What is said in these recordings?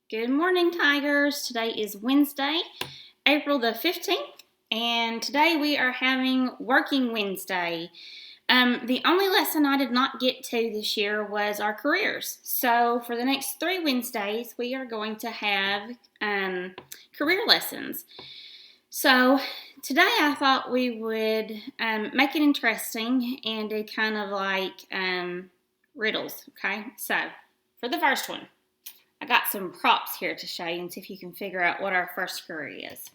Good morning, Tigers. Today is Wednesday, April the 15th, and today we are having Working Wednesday. The only lesson I did not get to this year was our careers. So for the next 3 Wednesdays, we are going to have career lessons. So today I thought we would make it interesting and do kind of like riddles, okay? So for the first one, I got some props here to show you and see if you can figure out what our first career is.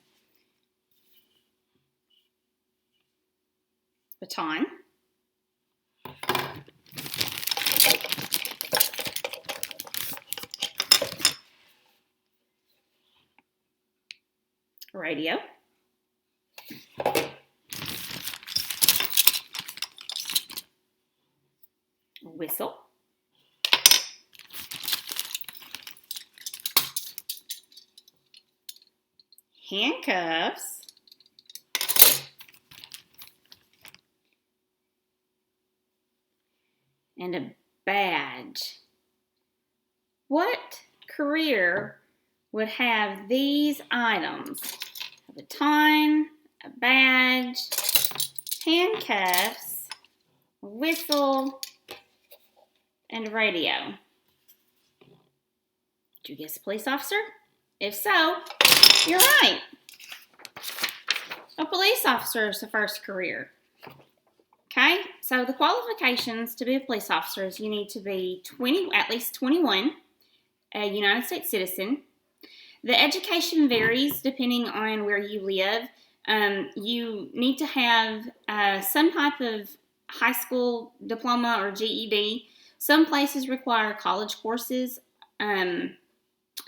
Baton. Radio. Whistle. Handcuffs. And a badge. What career would have these items? A baton, a badge, handcuffs, a whistle, and a radio. Did you guess police officer? If so, you're right. A police officer is the first career. Okay, so the qualifications to be a police officer is you need to be at least 21, a United States citizen. The education varies depending on where you live. You need to have some type of high school diploma or GED. Some places require college courses.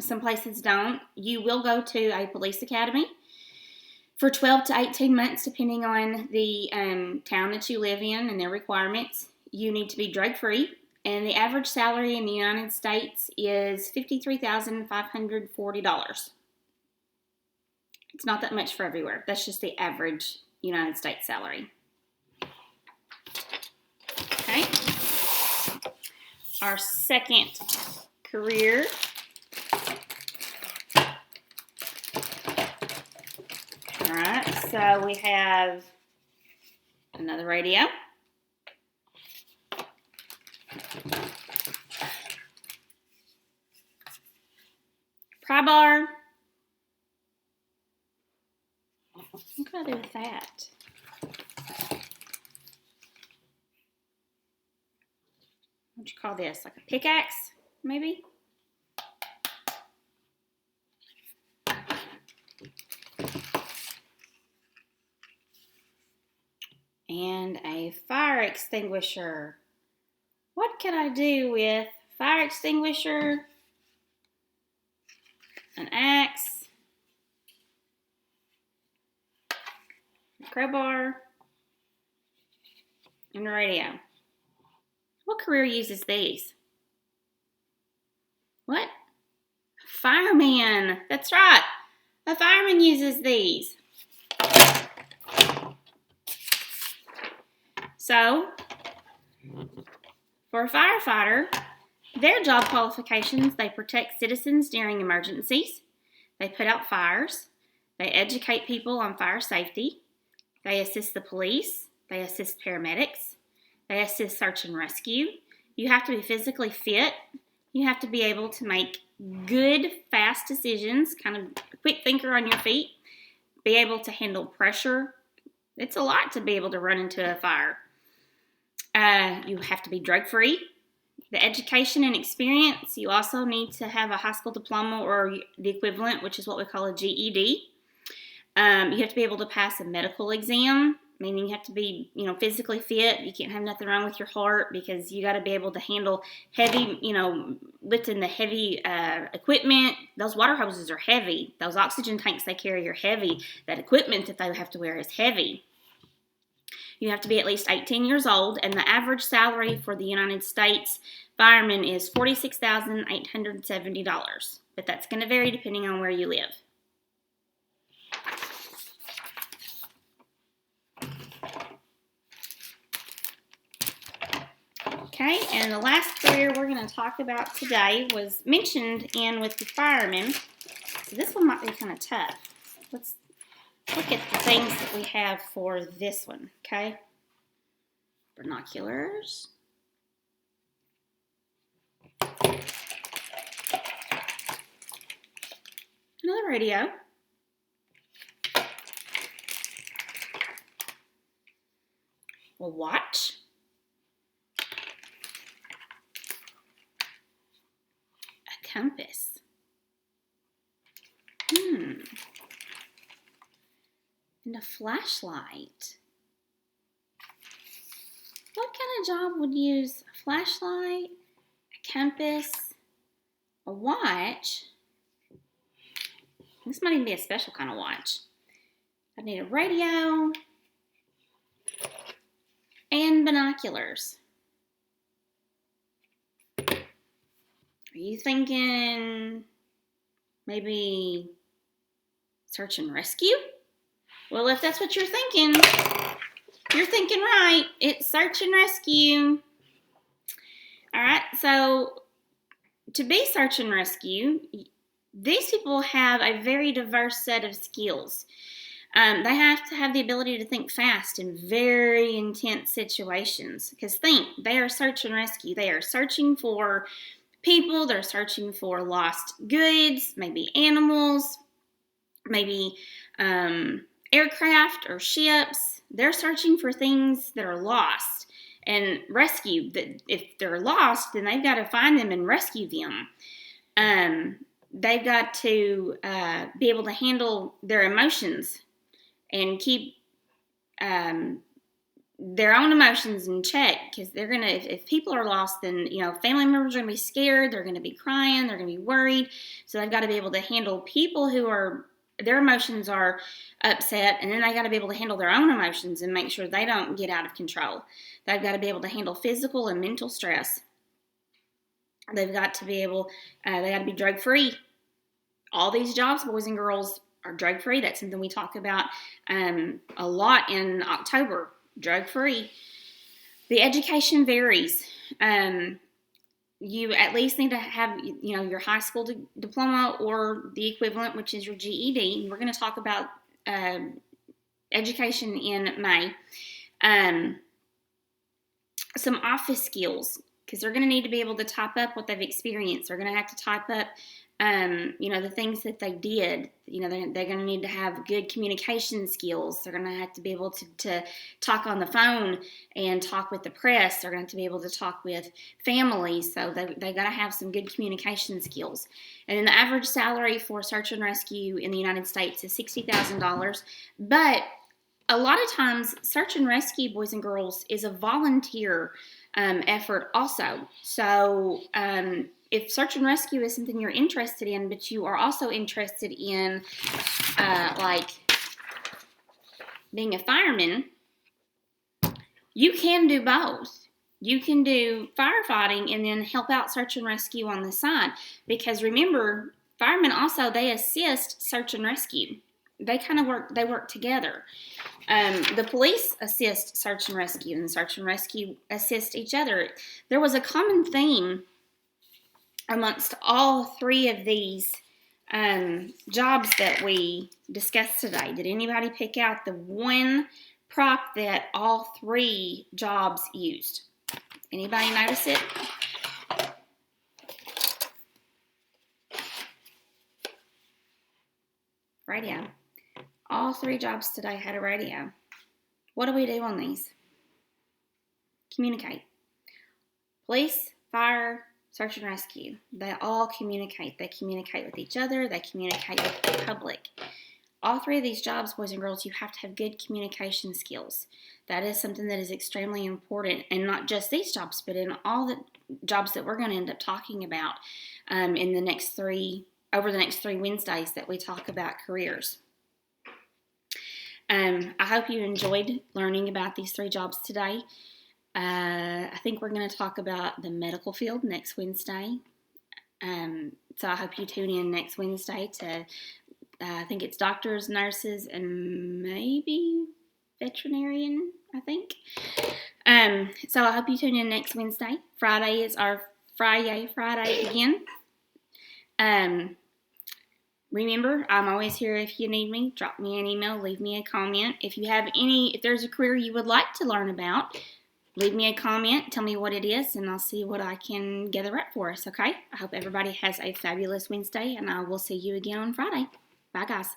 Some places don't. You will go to a police academy for 12 to 18 months, depending on the town that you live in and their requirements. You need to be drug-free, and the average salary in the United States is $53,540. It's not that much for everywhere. That's just the average United States salary. Okay. Our second career . All right, so we have another radio, pry bar. What can I do with that? What you call this? Like a pickaxe, maybe? And a fire extinguisher. What can I do with fire extinguisher, an axe, a crowbar, and a radio? What career uses these? What? A fireman. That's right. A fireman uses these. So, for a firefighter, their job qualifications, they protect citizens during emergencies, they put out fires, they educate people on fire safety, they assist the police, they assist paramedics, they assist search and rescue. You have to be physically fit. You have to be able to make good, fast decisions, kind of a quick thinker on your feet, be able to handle pressure. It's a lot to be able to run into a fire. You have to be drug-free. The education and experience, you also need to have a high school diploma or the equivalent, which is what we call a GED. You have to be able to pass a medical exam, meaning you have to be, physically fit. You can't have nothing wrong with your heart because you got to be able to handle heavy, lifting the heavy equipment. Those water hoses are heavy. Those oxygen tanks they carry are heavy. That equipment that they have to wear is heavy. You have to be at least 18 years old, and the average salary for the United States fireman is $46,870, but that's going to vary depending on where you live. Okay, and the last career we're going to talk about today was mentioned in with the firemen. So this one might be kind of tough. Let's look at the things that we have for this one, okay? Binoculars. Another radio. A watch. A compass. And a flashlight. What kind of job would use a flashlight, a compass, a watch? This might even be a special kind of watch. I need a radio and binoculars. Are you thinking maybe search and rescue? Well, if that's what you're thinking right. It's search and rescue. All right, so to be search and rescue, these people have a very diverse set of skills. They have to have the ability to think fast in very intense situations. Because think, they are search and rescue. They are searching for people. They're searching for lost goods, maybe animals, maybe aircraft or ships. They're searching for things that are lost and rescue. If they're lost, then they've got to find them and rescue them. They've got to be able to handle their emotions and keep their own emotions in check, because they're gonna. If people are lost, then family members are gonna be scared. They're gonna be crying. They're gonna be worried. So they've got to be able to handle people who are their emotions are upset, and then they got to be able to handle their own emotions and make sure they don't get out of control. They've got to be able to handle physical and mental stress. They've got to be able. They got to be drug free. All these jobs, boys and girls, are drug free. That's something we talk about a lot in October. Drug free. The education varies. You at least need to have your high school diploma or the equivalent, which is your GED. We're going to talk about education in May. Some office skills, because they're going to need to be able to type up what they've experienced. They're going to have to type up the things that they did. They're going to need to have good communication skills. They're going to have to be able to talk on the phone and talk with the press. They're going to have to be able to talk with families. So they got to have some good communication skills. And then the average salary for search and rescue in the United States is $60,000. But a lot of times, search and rescue, boys and girls, is a volunteer effort also. So if search and rescue is something you're interested in, but you are also interested in like being a fireman, you can do both. You can do firefighting and then help out search and rescue on the side. Because remember, firemen also, they assist search and rescue. They kind of work together. The police assist search and rescue, and search and rescue assist each other. There was a common theme amongst all three of these jobs that we discussed today. Did anybody pick out the one prop that all three jobs used? Anybody notice it? Radio. All three jobs today had a radio. What do we do on these? Communicate. Police, fire, search and rescue. They all communicate. They communicate with each other. They communicate with the public. All three of these jobs, boys and girls, you have to have good communication skills. That is something that is extremely important, and not just these jobs, but in all the jobs that we're going to end up talking about over the next 3 Wednesdays that we talk about careers. I hope you enjoyed learning about these three jobs today. I think we're going to talk about the medical field next Wednesday. So I hope you tune in next Wednesday to, I think it's doctors, nurses, and maybe veterinarian, I think. So I hope you tune in next Wednesday. Friday is our Friday again. Remember, I'm always here if you need me. Drop me an email, leave me a comment. If there's a career you would like to learn about, leave me a comment, tell me what it is, and I'll see what I can gather up for us, okay? I hope everybody has a fabulous Wednesday, and I will see you again on Friday. Bye, guys.